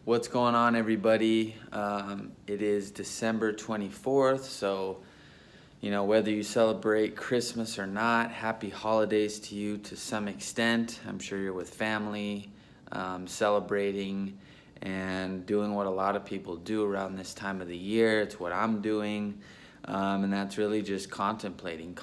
What's going on, everybody? It is December 24th, so whether you celebrate Christmas or not, happy holidays to you to some extent. I'm sure you're with family, celebrating and doing what a lot of people do around this time of the year. It's what I'm doing, and that's really just contemplating,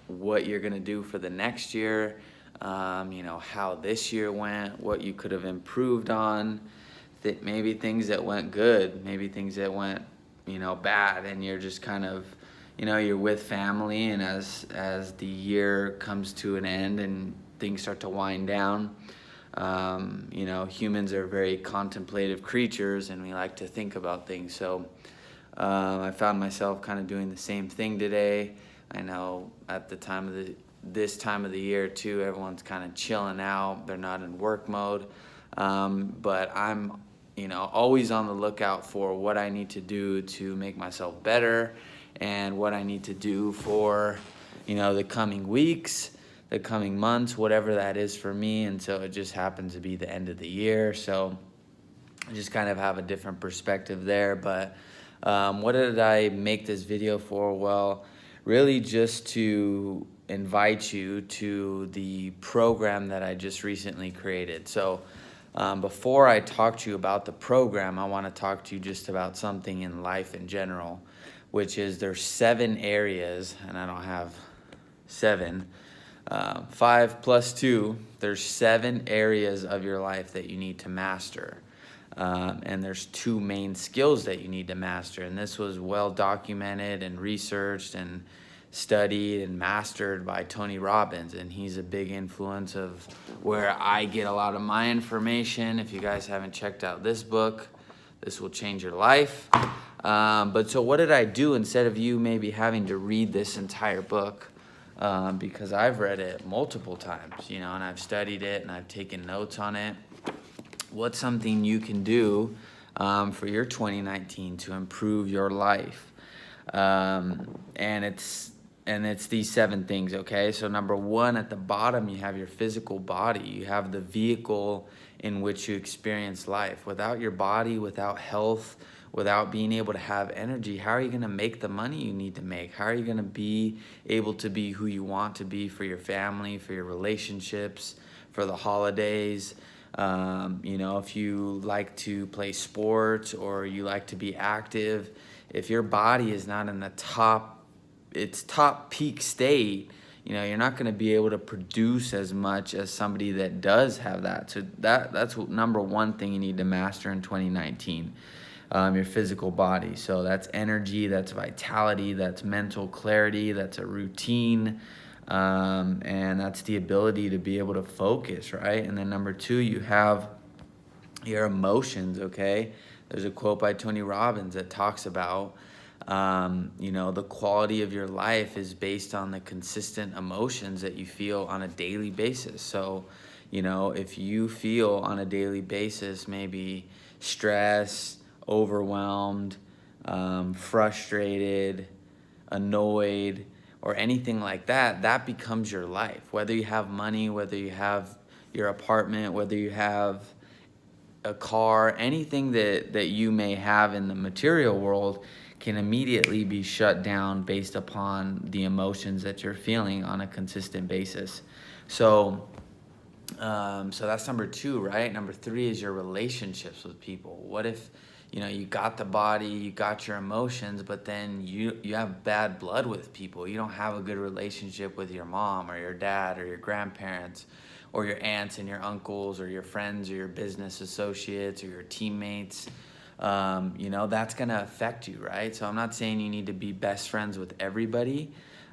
what you're gonna do for the next year. How this year went, what you could have improved on, maybe things that went good, maybe things that went, bad, and you're just kind of, you're with family, and as the year comes to an end and things start to wind down, humans are very contemplative creatures, and we like to think about things. So I found myself kind of doing the same thing today. I know at this time of the year too, everyone's kind of chilling out. They're not in work mode. But I'm, always on the lookout for what I need to do to make myself better and what I need to do for, the coming weeks, the coming months, whatever that is for me. And so it just happens to be the end of the year. So I just kind of have a different perspective there. But what did I make this video for? Well, really just to invite you to the program that I just recently created. So before I talk to you about the program, I want to talk to you just about something in life in general, which is there's 7 areas, and I don't have 7, 5 plus 2, there's 7 areas of your life that you need to master. And there's 2 main skills that you need to master. And this was well documented and researched and studied and mastered by Tony Robbins. And he's a big influence of where I get a lot of my information. If you guys haven't checked out this book, this will change your life. But so what did I do instead of you maybe having to read this entire book? Because I've read it multiple times, and I've studied it and I've taken notes on it. What's something you can do for your 2019 to improve your life? And it's these 7 things, okay? So number 1, at the bottom, you have your physical body. You have the vehicle in which you experience life. Without your body, without health, without being able to have energy, how are you going to make the money you need to make? How are you going to be able to be who you want to be for your family, for your relationships, for the holidays? If you like to play sports or you like to be active, if your body is not in the top peak state, you're not going to be able to produce as much as somebody that does have that. So that's number 1 thing you need to master in 2019, your physical body. So that's energy, that's vitality, that's mental clarity, that's a routine. And that's the ability to be able to focus, right? And then number 2, you have your emotions, okay? There's a quote by Tony Robbins that talks about, the quality of your life is based on the consistent emotions that you feel on a daily basis. So, if you feel on a daily basis, maybe stressed, overwhelmed, frustrated, annoyed, or anything like that, that becomes your life. Whether you have money, whether you have your apartment, whether you have a car, anything that you may have in the material world can immediately be shut down based upon the emotions that you're feeling on a consistent basis. So that's number 2, right? Number 3 is your relationships with people. What if you got the body, you got your emotions, but then you have bad blood with people. You don't have a good relationship with your mom or your dad or your grandparents or your aunts and your uncles or your friends or your business associates or your teammates. That's going to affect you, right? So I'm not saying you need to be best friends with everybody,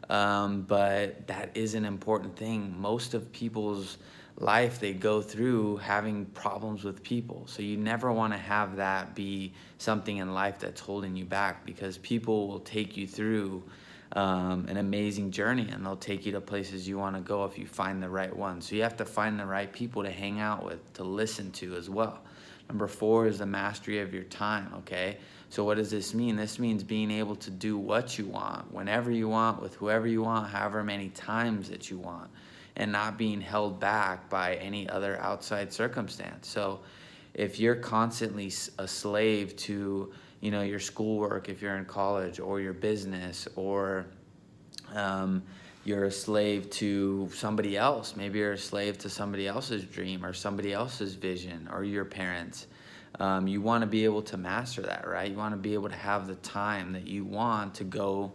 but that is an important thing. Most of people's life, they go through having problems with people. So you never want to have that be something in life that's holding you back, because people will take you through an amazing journey, and they'll take you to places you want to go if you find the right ones. So you have to find the right people to hang out with, to listen to as well. Number 4 is the mastery of your time, okay? So what does this mean? This means being able to do what you want, whenever you want, with whoever you want, however many times that you want. and not being held back by any other outside circumstance. So if you're constantly a slave to, your schoolwork, if you're in college, or your business, or you're a slave to somebody else, maybe you're a slave to somebody else's dream or somebody else's vision or your parents, you want to be able to master that, right? You want to be able to have the time that you want to go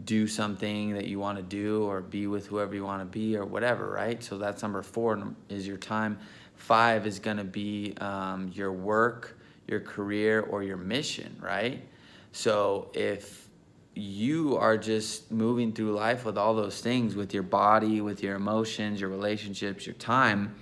do something that you want to do, or be with whoever you want to be, or whatever, right? So that's number 4 is your time. 5 is going to be your work, your career, or your mission, right? So if you are just moving through life with all those things, with your body, with your emotions, your relationships, your time,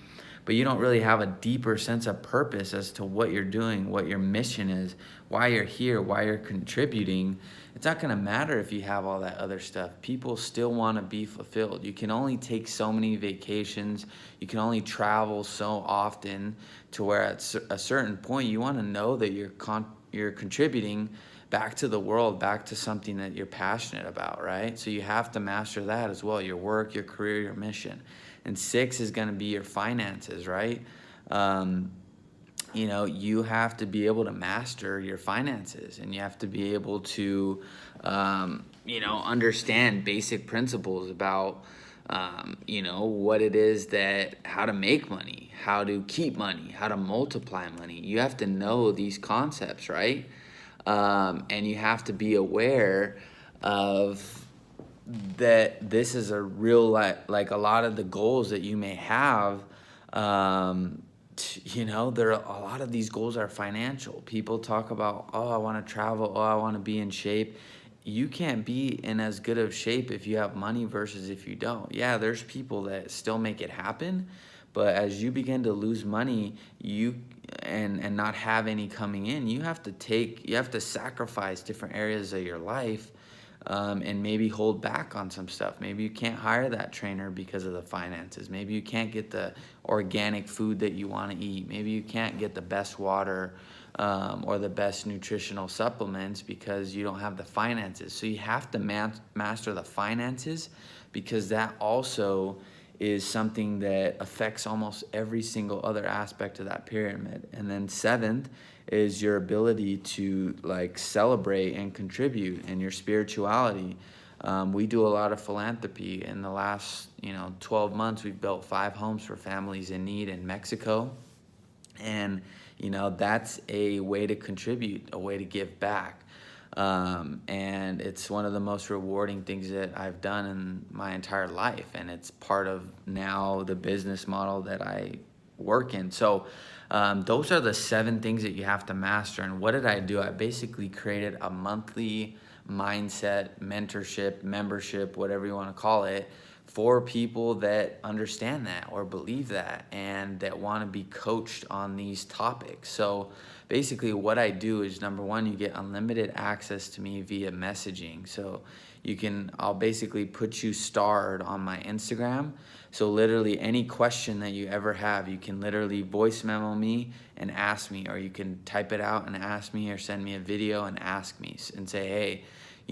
but you don't really have a deeper sense of purpose as to what you're doing, what your mission is, why you're here, why you're contributing, it's not going to matter if you have all that other stuff. People still want to be fulfilled. You can only take so many vacations. You can only travel so often, to where at a certain point you want to know that you're contributing back to the world, back to something that you're passionate about, right? So you have to master that as well, your work, your career, your mission. And 6 is going to be your finances, right? You have to be able to master your finances, and you have to be able to, understand basic principles about, what it is how to make money, how to keep money, how to multiply money. You have to know these concepts, right? And you have to be aware of that this is a real, like a lot of the goals that you may have, there are a lot of these goals are financial. People talk about, I want to travel, I want to be in shape. You can't be in as good of shape if you have money versus if you don't. Yeah, there's people that still make it happen, but as you begin to lose money, and not have any coming in, you have to sacrifice different areas of your life, and maybe hold back on some stuff. Maybe you can't hire that trainer because of the finances. Maybe you can't get the organic food that you want to eat. Maybe you can't get the best water, or the best nutritional supplements because you don't have the finances. So you have to master the finances, because that also is something that affects almost every single other aspect of that pyramid. And then 7th is your ability to celebrate and contribute, and your spirituality. We do a lot of philanthropy. In the last 12 months, we've built 5 homes for families in need in Mexico. And that's a way to contribute, a way to give back. And it's one of the most rewarding things that I've done in my entire life. And it's part of now the business model that I work in. So those are the 7 things that you have to master. And what did I do? I basically created a monthly mindset, mentorship, membership, whatever you want to call it, for people that understand that or believe that and that want to be coached on these topics. So basically what I do is, number 1, you get unlimited access to me via messaging. So I'll basically put you starred on my Instagram. So literally any question that you ever have, you can literally voice memo me and ask me, or you can type it out and ask me, or send me a video and ask me and say, hey,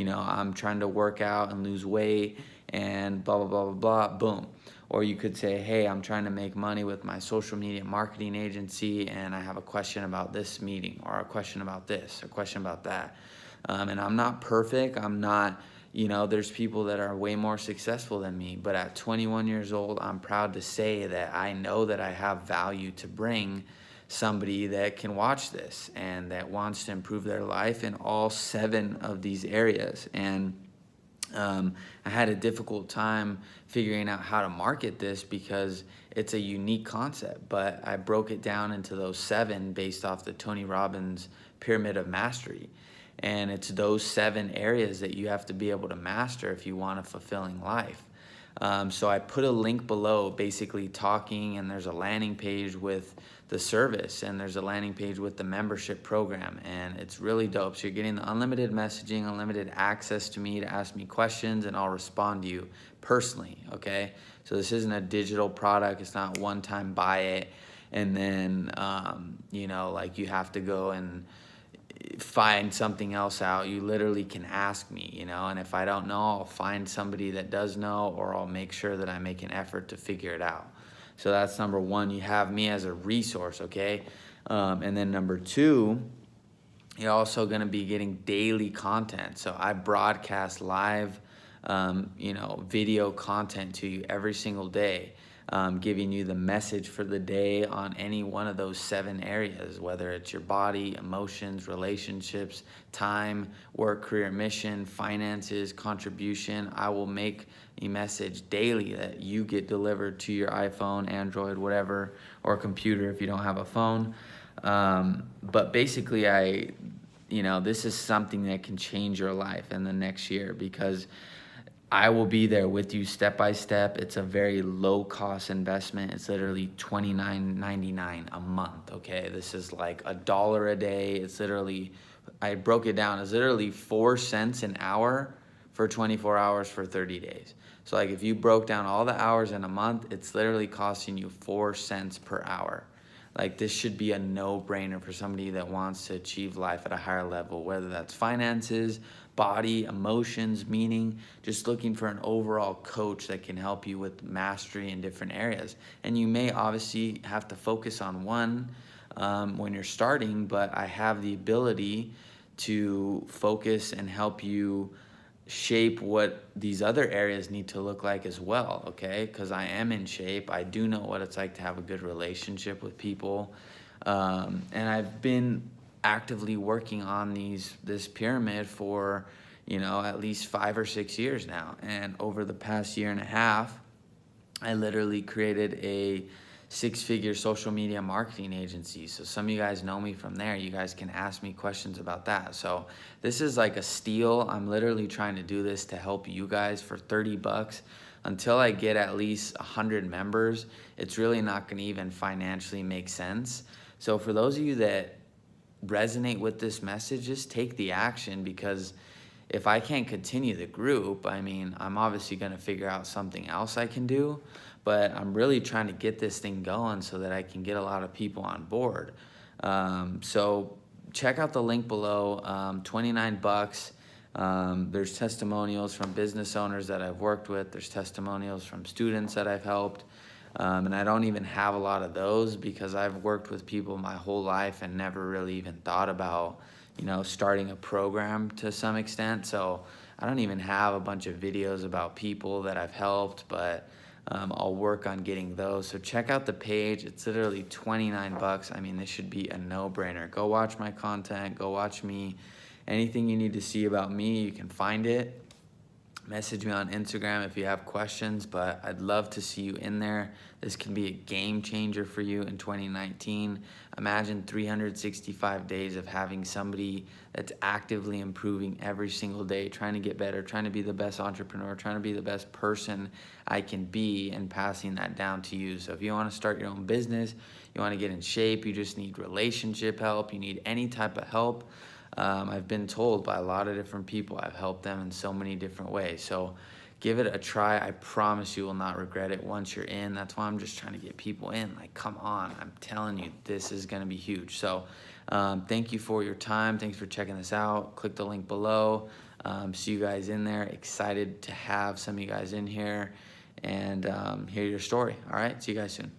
I'm trying to work out and lose weight and blah, blah, blah, blah, blah, boom. Or you could say, hey, I'm trying to make money with my social media marketing agency, and I have a question about this meeting, or a question about this, or a question about that. And I'm not perfect. I'm not, there's people that are way more successful than me. But at 21 years old, I'm proud to say that I know that I have value to bring somebody that can watch this and that wants to improve their life in all 7 of these areas. And I had a difficult time figuring out how to market this because it's a unique concept, but I broke it down into those 7 based off the Tony Robbins Pyramid of Mastery. And it's those 7 areas that you have to be able to master if you want a fulfilling life. So I put a link below basically talking, and there's a landing page with the service, and there's a landing page with the membership program, and it's really dope. So you're getting the unlimited messaging, unlimited access to me to ask me questions, and I'll respond to you personally, okay? So this isn't a digital product. It's not one time buy it, and then, you have to go and find something else out. You literally can ask me, you know, and if I don't know, I'll find somebody that does know, or I'll make sure that I make an effort to figure it out. So that's number one. You have me as a resource, okay? And then number two, you're also going to be getting daily content. So I broadcast live, video content to you every single day, giving you the message for the day on any one of those 7 areas, whether it's your body, emotions, relationships, time, work, career, mission, finances, contribution. I will make a message daily that you get delivered to your iPhone, Android, whatever, or computer if you don't have a phone. But basically this is something that can change your life in the next year, because I will be there with you step by step. It's a very low cost investment. It's literally $29.99 a month, okay? This is like $1 a day. It's literally, I broke it down, it's literally 4 cents an hour for 24 hours for 30 days. So like if you broke down all the hours in a month, it's literally costing you 4 cents per hour. Like this should be a no-brainer for somebody that wants to achieve life at a higher level, whether that's finances, body, emotions, meaning, just looking for an overall coach that can help you with mastery in different areas. And you may obviously have to focus on one when you're starting, but I have the ability to focus and help you shape what these other areas need to look like as well, okay? Because I am in shape. I do know what it's like to have a good relationship with people. And I've been actively working on this pyramid for, at least 5 or 6 years now. And over the past year and a half, I literally created a 6-figure social media marketing agency. So some of you guys know me from there. You guys can ask me questions about that. So this is like a steal. I'm literally trying to do this to help you guys for $30. Until I get at least 100 members, it's really not going to even financially make sense. So for those of you that resonate with this message, just take the action, because if I can't continue the group, I'm obviously going to figure out something else I can do, but I'm really trying to get this thing going so that I can get a lot of people on board. So check out the link below, $29. There's testimonials from business owners that I've worked with. There's testimonials from students that I've helped. And I don't even have a lot of those because I've worked with people my whole life and never really even thought about, starting a program to some extent. So I don't even have a bunch of videos about people that I've helped, but I'll work on getting those. So check out the page. It's literally $29. This should be a no-brainer. Go watch my content. Go watch me. Anything you need to see about me, you can find it. Message me on Instagram if you have questions, but I'd love to see you in there. This can be a game changer for you in 2019. Imagine 365 days of having somebody that's actively improving every single day, trying to get better, trying to be the best entrepreneur, trying to be the best person I can be, and passing that down to you. So if you want to start your own business, you want to get in shape, you just need relationship help, you need any type of help, I've been told by a lot of different people, I've helped them in so many different ways. So give it a try. I promise you will not regret it once you're in. That's why I'm just trying to get people in. Like, come on, I'm telling you, this is going to be huge. So thank you for your time. Thanks for checking this out. Click the link below. See you guys in there. Excited to have some of you guys in here and hear your story. All right, see you guys soon.